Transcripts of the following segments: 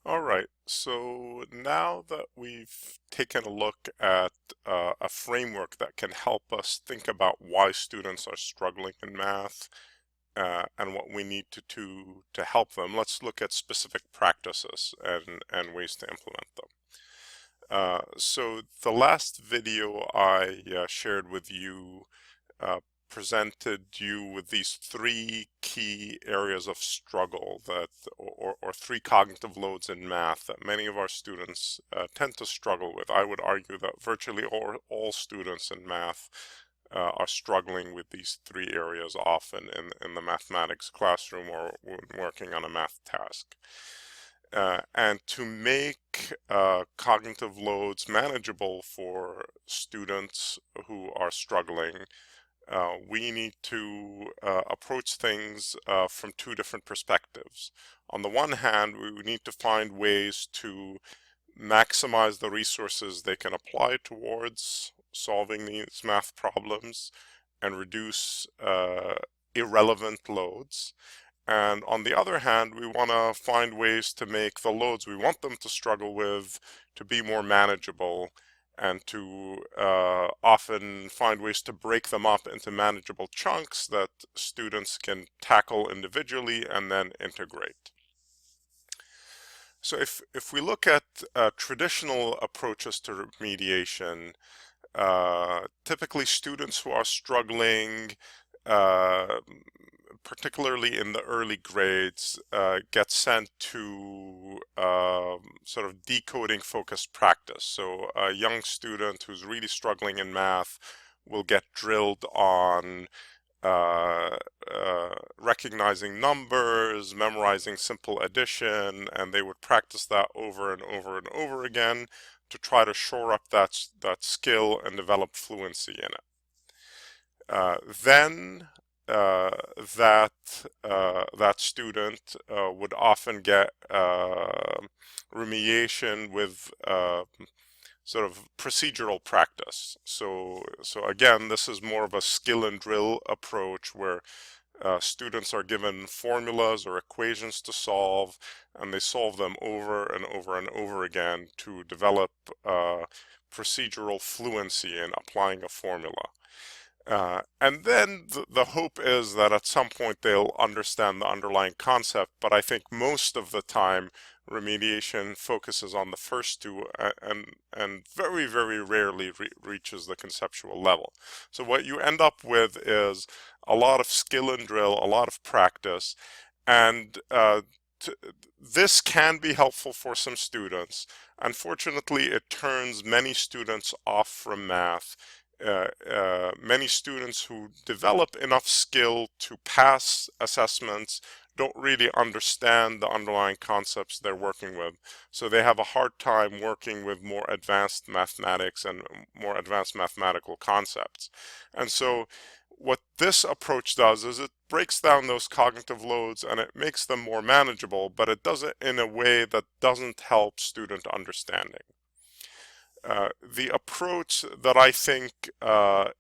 All right, so now that we've taken a look at a framework that can help us think about why students are struggling in math and what we need to do to help them, let's look at specific practices and ways to implement them. So the last video I shared with you uh, presented you with these three key areas of struggle or three cognitive loads in math that many of our students tend to struggle with. I would argue that virtually all students in math are struggling with these three areas often in the mathematics classroom or when working on a math task. And to make cognitive loads manageable for students who are struggling, we need to approach things from two different perspectives. On the one hand, we need to find ways to maximize the resources they can apply towards solving these math problems and reduce irrelevant loads. And on the other hand, we want to find ways to make the loads we want them to struggle with to be more manageable and to often find ways to break them up into manageable chunks that students can tackle individually and then integrate. So if we look at traditional approaches to remediation, typically students who are struggling, particularly in the early grades, get sent to sort of decoding focused practice. So a young student who's really struggling in math will get drilled on recognizing numbers, memorizing simple addition, and they would practice that over and over and over again to try to shore up that skill and develop fluency in it. Then that student would often get remediation with sort of procedural practice. So again, this is more of a skill and drill approach where students are given formulas or equations to solve, and they solve them over and over and over again to develop procedural fluency in applying a formula. And then the hope is that at some point they'll understand the underlying concept, but I think most of the time remediation focuses on the first two and very, very rarely reaches the conceptual level. So what you end up with is a lot of skill and drill, a lot of practice, and this can be helpful for some students. Unfortunately, it turns many students off from math. Many students who develop enough skill to pass assessments don't really understand the underlying concepts they're working with. So they have a hard time working with more advanced mathematics and more advanced mathematical concepts. And so what this approach does is it breaks down those cognitive loads and it makes them more manageable, but it does it in a way that doesn't help student understanding. The approach that I think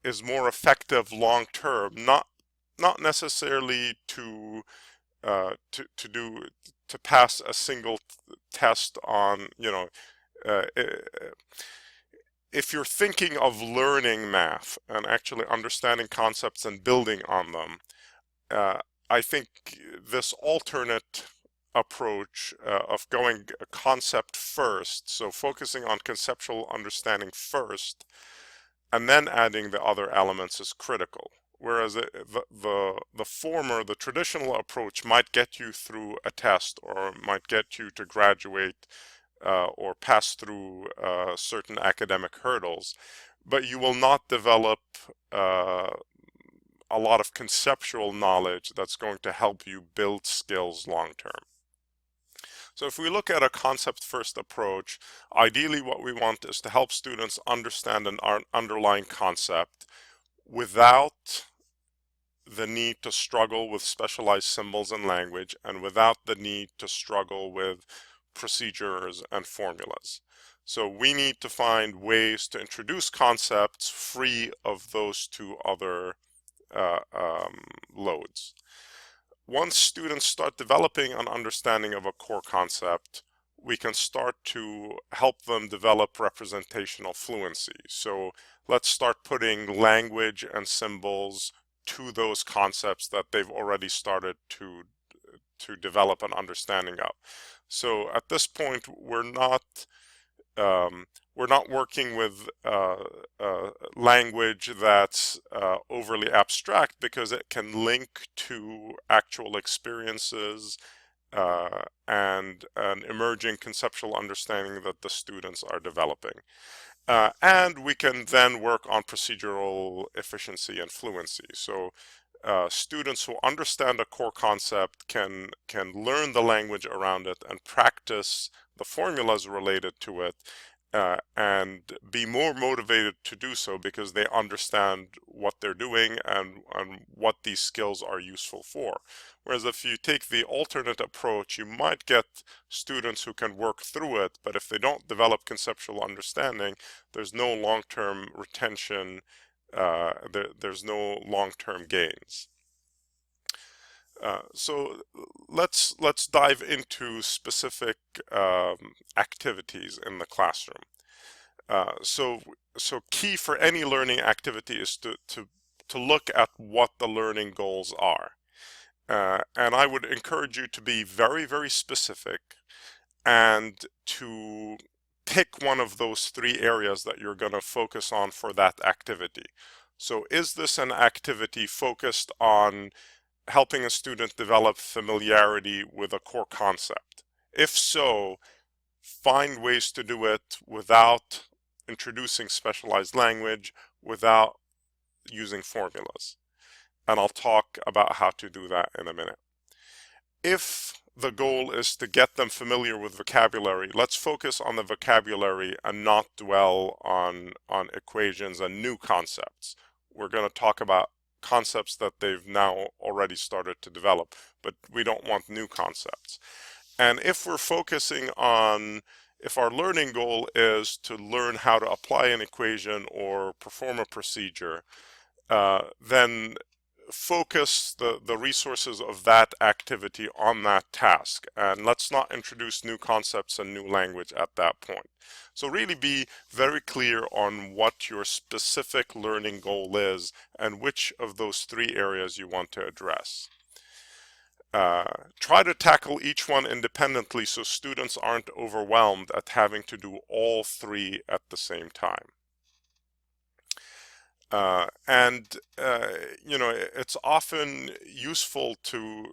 is more effective long term, not necessarily to pass a single test on, if you're thinking of learning math and actually understanding concepts and building on them, I think this alternate approach of going a concept first, so focusing on conceptual understanding first, and then adding the other elements is critical. Whereas the former, the traditional approach, might get you through a test or might get you to graduate or pass through certain academic hurdles, but you will not develop a lot of conceptual knowledge that's going to help you build skills long term. So if we look at a concept-first approach, ideally what we want is to help students understand an underlying concept without the need to struggle with specialized symbols and language, and without the need to struggle with procedures and formulas. So we need to find ways to introduce concepts free of those two other loads. Once students start developing an understanding of a core concept, we can start to help them develop representational fluency. So let's start putting language and symbols to those concepts that they've already started to develop an understanding of. So at this point, we're not working with language that's overly abstract, because it can link to actual experiences and an emerging conceptual understanding that the students are developing. And we can then work on procedural efficiency and fluency. So students who understand a core concept can learn the language around it and practice the formulas related to it, and be more motivated to do so because they understand what they're doing and what these skills are useful for. Whereas if you take the alternate approach, you might get students who can work through it, but if they don't develop conceptual understanding, there's no long-term retention, there's no long-term gains. So let's dive into specific activities in the classroom. So key for any learning activity is to look at what the learning goals are. And I would encourage you to be very, very specific and to pick one of those three areas that you're going to focus on for that activity. So is this an activity focused on helping a student develop familiarity with a core concept? If so, find ways to do it without introducing specialized language, without using formulas. And I'll talk about how to do that in a minute. If the goal is to get them familiar with vocabulary, let's focus on the vocabulary and not dwell on equations and new concepts. We're going to talk about concepts that they've now already started to develop, but we don't want new concepts. And if we're focusing on, if our learning goal is to learn how to apply an equation or perform a procedure, then focus the resources of that activity on that task, and let's not introduce new concepts and new language at that point. So really be very clear on what your specific learning goal is and which of those three areas you want to address. Try to tackle each one independently so students aren't overwhelmed at having to do all three at the same time. You know, it's often useful to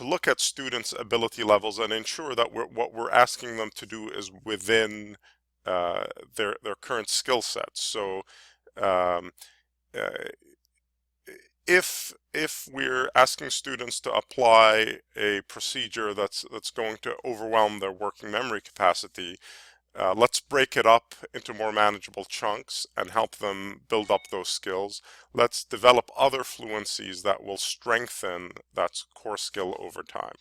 look at students' ability levels and ensure that what we're asking them to do is within their current skill sets. So if we're asking students to apply a procedure that's going to overwhelm their working memory capacity, let's break it up into more manageable chunks and help them build up those skills. Let's develop other fluencies that will strengthen that core skill over time.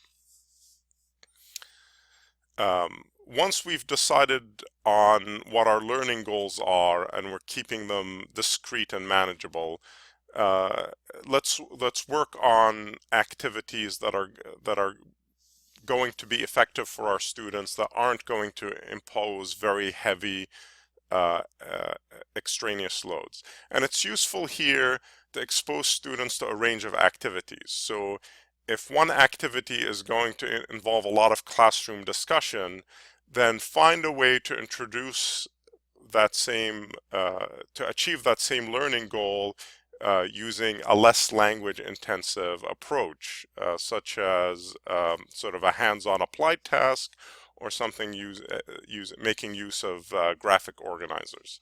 Once we've decided on what our learning goals are and we're keeping them discrete and manageable, let's work on activities that are going to be effective for our students, that aren't going to impose very heavy extraneous loads. And it's useful here to expose students to a range of activities. So if one activity is going to involve a lot of classroom discussion, then find a way to introduce that same, to achieve that same learning goal using a less language intensive approach, such as sort of a hands-on applied task or something making use of graphic organizers.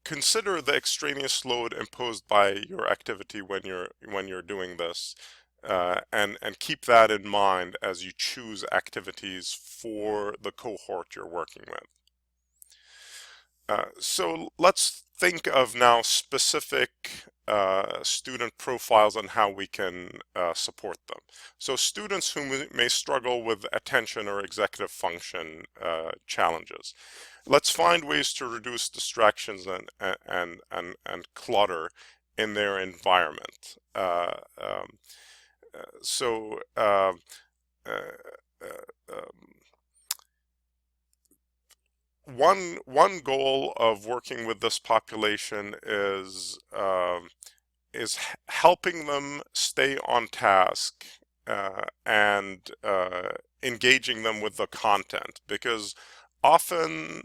Consider the extraneous load imposed by your activity when you're doing this, and keep that in mind as you choose activities for the cohort you're working with. So let's think of now specific student profiles and how we can support them. So students who may struggle with attention or executive function challenges. Let's find ways to reduce distractions and clutter in their environment. one goal of working with this population is helping them stay on task and engaging them with the content, because often,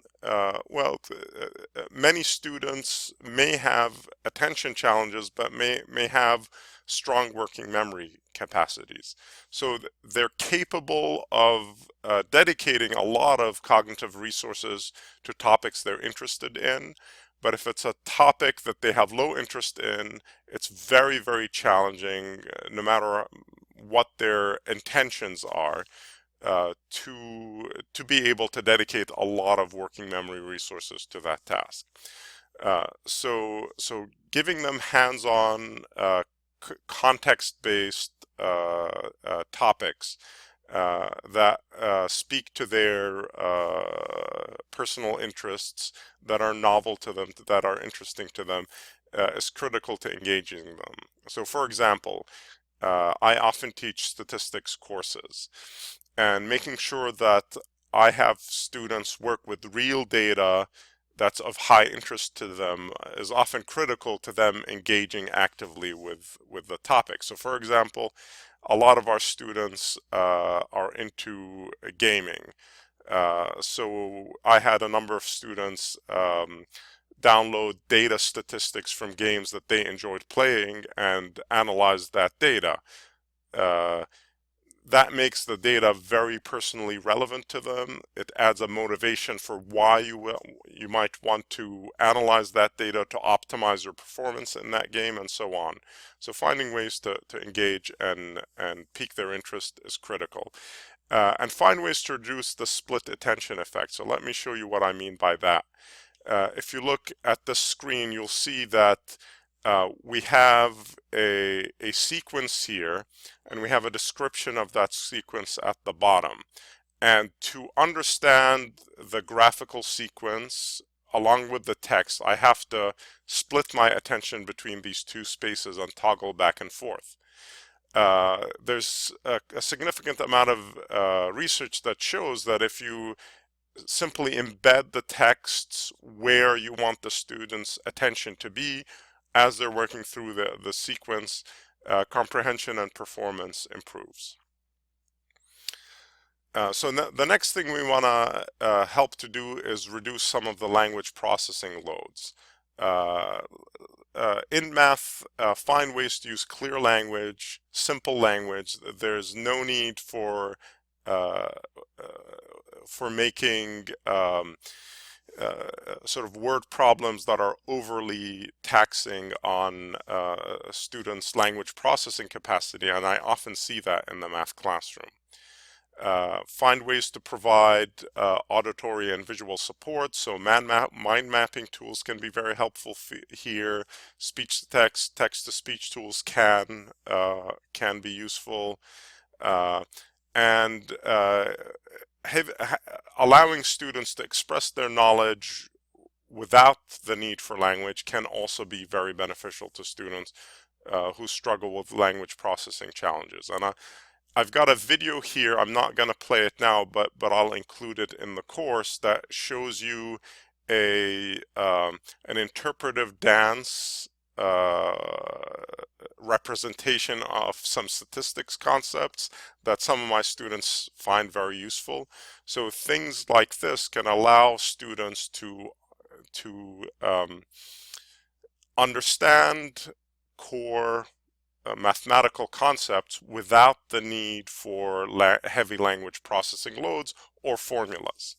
many students may have attention challenges, but may have strong working memory capacities. So they're capable of dedicating a lot of cognitive resources to topics they're interested in. But if it's a topic that they have low interest in, it's very, very challenging, no matter what their intentions are, to be able to dedicate a lot of working memory resources to that task. So giving them hands-on, context-based topics that speak to their personal interests, that are novel to them, that are interesting to them, is critical to engaging them. So, for example, I often teach statistics courses, and making sure that I have students work with real data that's of high interest to them is often critical to them engaging actively with the topic. So, for example, a lot of our students are into gaming. So I had a number of students download data statistics from games that they enjoyed playing and analyze that data. That makes the data very personally relevant to them. It adds a motivation for why you might want to analyze that data to optimize your performance in that game, and so on. So finding ways to engage and pique their interest is critical. And find ways to reduce the split attention effect. So let me show you what I mean by that. If you look at the screen, you'll see that we have a sequence here, and we have a description of that sequence at the bottom. And to understand the graphical sequence along with the text, I have to split my attention between these two spaces and toggle back and forth. There's a significant amount of research that shows that if you simply embed the texts where you want the students' attention to be as they're working through the sequence, comprehension and performance improves. So the next thing we want to help to do is reduce some of the language processing loads. In math, find ways to use clear language, simple language. There's no need for making sort of word problems that are overly taxing on students' language processing capacity, and I often see that in the math classroom. Find ways to provide auditory and visual support. So mind mapping tools can be very helpful here. Speech to text, text to speech tools can be useful, and allowing students to express their knowledge without the need for language can also be very beneficial to students who struggle with language processing challenges. And I've got a video here. I'm not going to play it now, but I'll include it in the course that shows you an interpretive dance representation of some statistics concepts that some of my students find very useful. So things like this can allow students to understand core mathematical concepts without the need for heavy language processing loads or formulas.